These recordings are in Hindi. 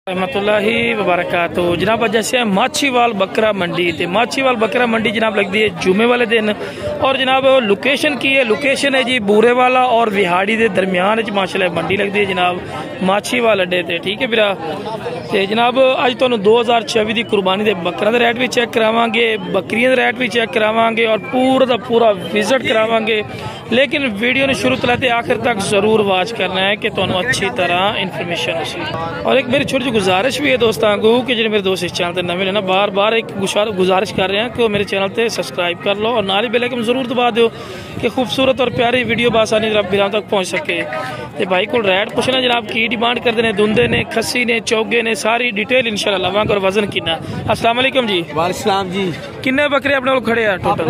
रहमतुल्लाहि वबरकातुहू। जनाब जैसे माछीवाल बकरा मंडी थे, माछीवाल बकरा मंडी जनाब लगती है जुमे वाले दिन। और जनाब लोकेशन की है, लोकेशन है जी बूरे वाला और विहाड़ी के दरम्यान माशाल्लाह मंडी लगती है जनाब माछीवाल अड्डे ते। ठीक है बिरा ते जनाब अज तुहानू 2024 की कुर्बानी के बकरा के रेट भी चेक करावांगे, बकरियां के रेट भी चेक करावांगे और पूरा का पूरा विजिट करावांगे। लेकिन वीडियो ने शुरू तो लेते आखिर तक जरूर वॉच करना है कि तुहानू अच्छी तरह इन्फॉर्मेशन हो। और एक मेरी छोटी गुजारिश भी है दोस्तों को कि जो मेरे दोस्त इस चैनल पर नवे ने ना बार बार एक गुजारिश कर रहे हैं कि मेरे चैनल पर सब्सक्राइब कर लो और नाल ही बेल आइकन जरूर दबा दो कि खूबसूरत और प्यारी वीडियो बासानी बिराम तक पहुँच सके। तो भाई को रेट पूछना जनाब की डिमांड करते हैं, दुंदे ने, खस्सी ने, चौगे ने, सारी डिटेल इंशाल्लाह लवांगे। और वजन कितना? अस्सलाम वालेकुम जी। वालेकुम जी। किन्ने बकरे अपने को खड़े हैं टोटल?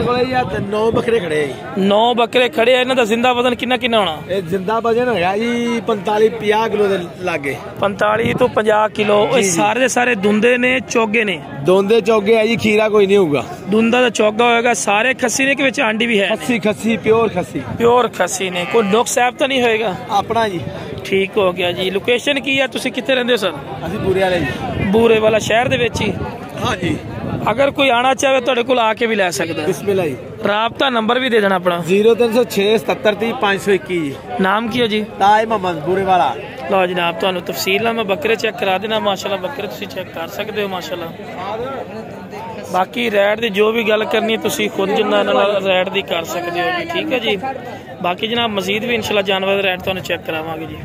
9 बकरे खड़े हैं। 9 बकरे खड़े हैं। इन्हां दा जिंदा वजन कितना कितना होना? ये जिंदा वजन है जी 45-50 किलो दे लागे। 45 तो 50 किलो। सारे दे सारे दुंदे ने, चौगे ने? दोंदे चौगे है जी, खीरा कोई नहीं होगा। दुंदा तो चौगा होगा। सारे खस्सी ने के आंडी भी है? खस्सी प्योर खस्सी। प्योर खस्सी ने। कोई नुक्स ऐप तो नहीं होएगा? अपना जी। ठीक हो गया जी। लोकेशन की है? तुसी कित्थे रहंदे हो सर? असि बूरे वाले जी। बूरे वाला शहर दे विच ही? हाँ जी। अगर कोई आना चाहे तो कोल आके भी लै सकदा है? बिस्मिल्लाह जी। राबता नंबर भी दे देना अपना। 0306 77 30 521। नाम की है जी? ताज मोहम्मद बूरे वाला। लो जनाब तुहानू तफसील मैं बकरे चेक करा देना। माशाल्लाह बकरे तुसी चेक कर सकते हो माशाल्लाह। बाकी रेट की जो भी गल करनी है तुसी खुद जिन्ना रेट की कर सकते हो जी। ठीक है जी। बाकी जनाब मजीद भी इंशाल्लाह जानवर का रेट तुहानू चेक करावांगे जी।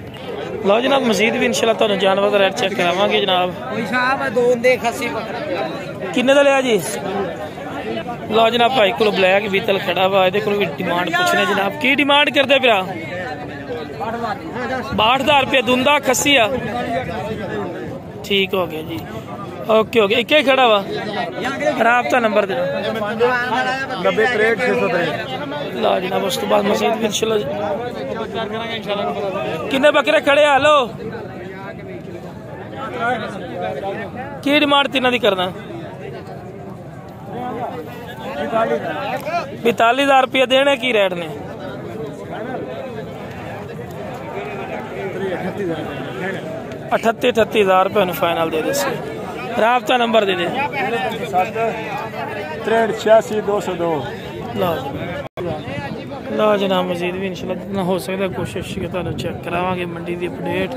लो जनाब मजीद भी इंशाल्लाह तुहानू जानवर का रेट चेक करावांगे जनाब। किन्ने दा लिया जी? लो जनाब भाई को ब्लैक बीतल खड़ा हुआ, ये भी डिमांड पूछने जनाब की डिमांड करते फिर? 62,000 रुपया दुंदा खस्सी आ। ठीक हो गया जी। ओके हो गया। एक ही खड़ा हुआ। राबता नंबर देना। 90 63 663। ला जनाब उस तो बाद मजीद भी इंशाल्लाह। किन्ने बकरे खड़े? हेलो की डिमांड तीनों की करना? 42,000 रुपया देने की रेट ने? 38,000 रुपये फाइनल दे दे। राबता नंबर दे दे। 63 86 202। ला जनाब मजीद भी इंशाल्लाह जितना हो सकता कोशिश चेक करावांगे मंडी की अपडेट।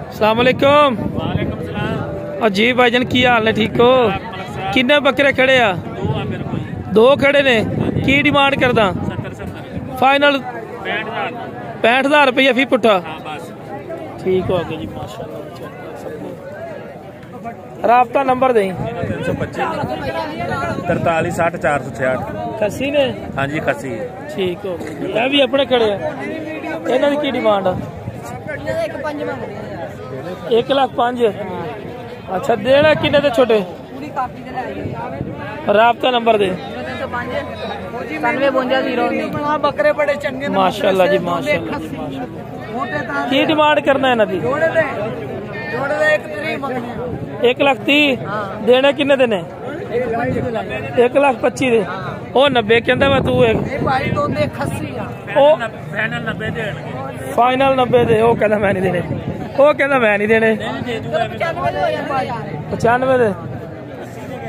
अस्सलाम वालेकुम। जी भाईजान की हाल है? ठीक हो? किन्ने बकरे खड़े आ? 2 खड़े ने। की डिमांड करदा? फाइनल 65,000 रुपया फी पुट्ठा। ठीक हो गया जी माशाल्लाह। राबता नंबर दें। 325 43 60 466। खस्सी ने? हाँ जी खस्सी। ठीक हो गया। भी अपने खड़े हैं। इन्हों की डिमांड? 1,05,000। अच्छा देना किन्ने दे छोटे? राबता नंबर दे। बकरे बड़े चंगे माशाल्लाह जी माशाल्लाह जी माशाल्लाह। की डिमांड करना है इन्हों? 1,30,000 देने किन्ने देने? 1,25,000 दे। ओ 90 कहंदा मैं तू फाइनल 90 दे। ओ कहंदा मैं नहीं देने। ओ कहंदा मैं नहीं देने। 95 दे।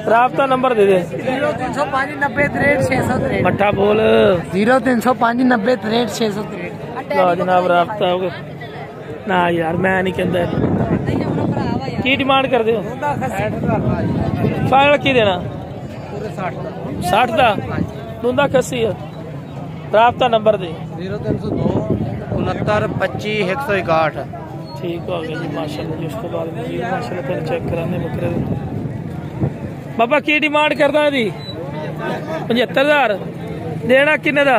राबता नंबर दे दे। 0305 90 63 663। मठा बोल। 0305 90 63 663। लो जनाब राबता हो गया ना यार मैं नहीं कहंदा। की डिमांड कर दे? फाइनल की देना? 60 का दुंदा खस्सी है। राबता नंबर दे। 0302 69 25 161। ठीक हो गया जी माशाल्लाह जी। उसके बाद माशाल्लाह तेरे चेक कराने बकरे। बाबा की डिमांड करदा दी? 75,000 देना किन्ने दा?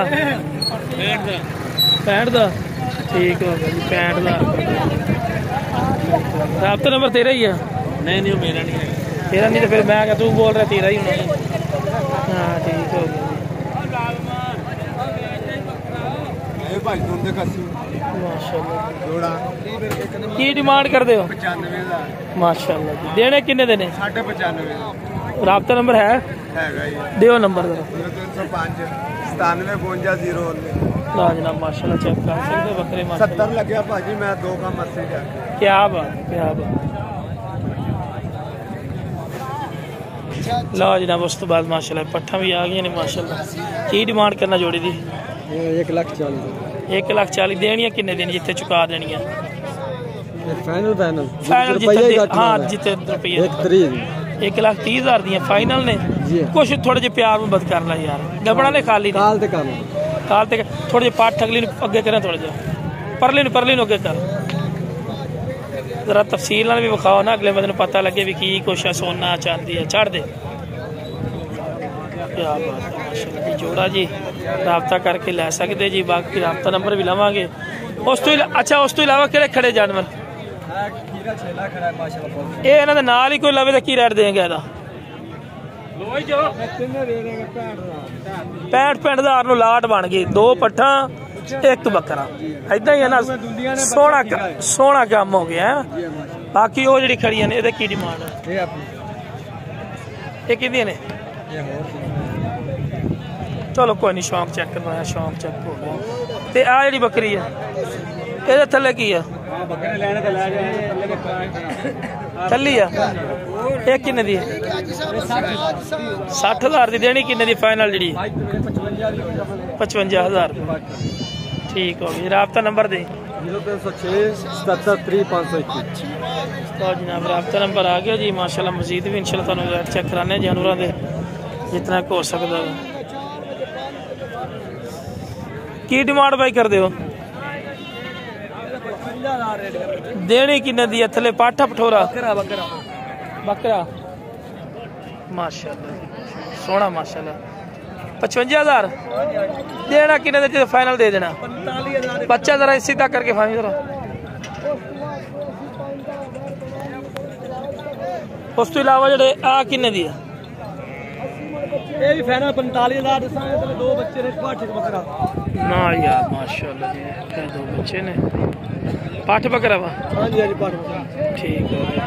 65 दा। ठीक हो गया जी 65,000। राबता नंबर तेरा ही है? नहीं मेरा नहीं है। तेरा नहीं तो फिर मैं क्या तू बोल रहा तेरा ही होना। हाँ ठीक हो गया। माशाल्लाह की डिमांड कर दे हो? 95,000। माशाल्लाह जी। देने किन्ने देने? 95,000। राबता नंबर है? दियो नंबर जरा। 0305 97 52 0। ला जनाब माशाल्लाह चेक कर सकते बकरे माशाल्लाह 70 लगे भाजी मैं 2 काम मस्ती जा क्या बात क्या बात। लो जनाब उस तो बाद माशाल्लाह पट्ठा भी आ गई ने माशाल्लाह। की डिमांड करना जोड़ी दी? 1,40,000 1,40,000 देनी किन्ने दिन जिथे चुका देनी है? फाइनल फाइनल जिथे हाँ जिथे रुपये 1,30,000 दी फाइनल ने। कुछ थोड़े जे प्यार में बद करना यार गबड़ा ने खाली काल ते थोड़े जे पाठ ठगली अगे करें थोड़े जे परली अगे कर जरा तफसील भी विखाओ ना अगले बंदे पता लगे भी की कुछ है सोना चांदी है चढ़ दे। क्या बात है माशाल्लाह जी जोड़ा जी रबता करके लै सकते जी बाकी रबता नंबर भी लवांगे। उस तो अच्छा उस तो इलावा किहड़े खड़े जानवर ये इन्हां दे नाल ही कोई लवे तो की रेट देंगे ਇਹਦਾ 65,000 ਨੂੰ ਲਾਟ ਬਣ ਗਈ 2 ਪੱਠਾਂ 1 ਬੱਕਰਾ ਇਦਾਂ ਹੀ ਹੈ ਨਾ ਸੋਹਣਾ ਕੰਮ ਹੋ ਗਿਆ। ਬਾਕੀ ਉਹ ਜਿਹੜੀ ਖੜੀਆਂ ਨੇ ਇਹਦੇ ਕੀ ਡਿਮਾਂਡ ਹੈ? ਇਹ ਕਿੰਦੀਆਂ ਨੇ? चलो कोई नहीं शौक चेक करवाया शौक चेक हो गया। ते आ जी बकरी है ये थले की है थली है ये किन्ने दी 60,000 दी देनी किन्ने दी फाइनल जी 55,000 ठीक हो गई। राबता नंबर दे 0306 तो जनाब राबता नंबर आ गया जी माशाल्लाह। मजीद भी इंशाल्लाह तुहानू चेक कराने जानवरों के जितना हो सकता है। की डिमांड भाई कर दो देनी किन्ने दी थले पाठा पठोरा बकरा माशाल्लाह सोना माशाल्लाह 55,000 देना किन्ने दे फाइनल दे देना 45,000 जरा सीधा करके फाइनल जरा। उस तो इलावा जेडे आ किन्ने दी है? ये भी फाइनल 45,000 दसांगे 2 बच्चे ने पाठ बकरा ना यार माशाल्लाह जी 2 बच्चे ने पाठ बकरा वा। हां जी पाठ बकरा ठीक हो गया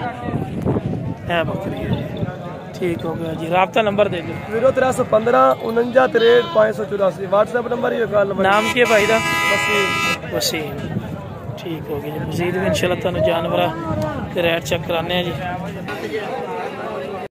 है बकरी है ठीक हो गया जी। राब्ता नंबर दे दो 0315 49 584 व्हाट्सएप नंबर ही कॉल नंबर। नाम की है भाई दा? वसीम ठीक हो गया जी। मजीद भी इंशाल्लाह तुहानू जानवर के रेट चेक कराने जी।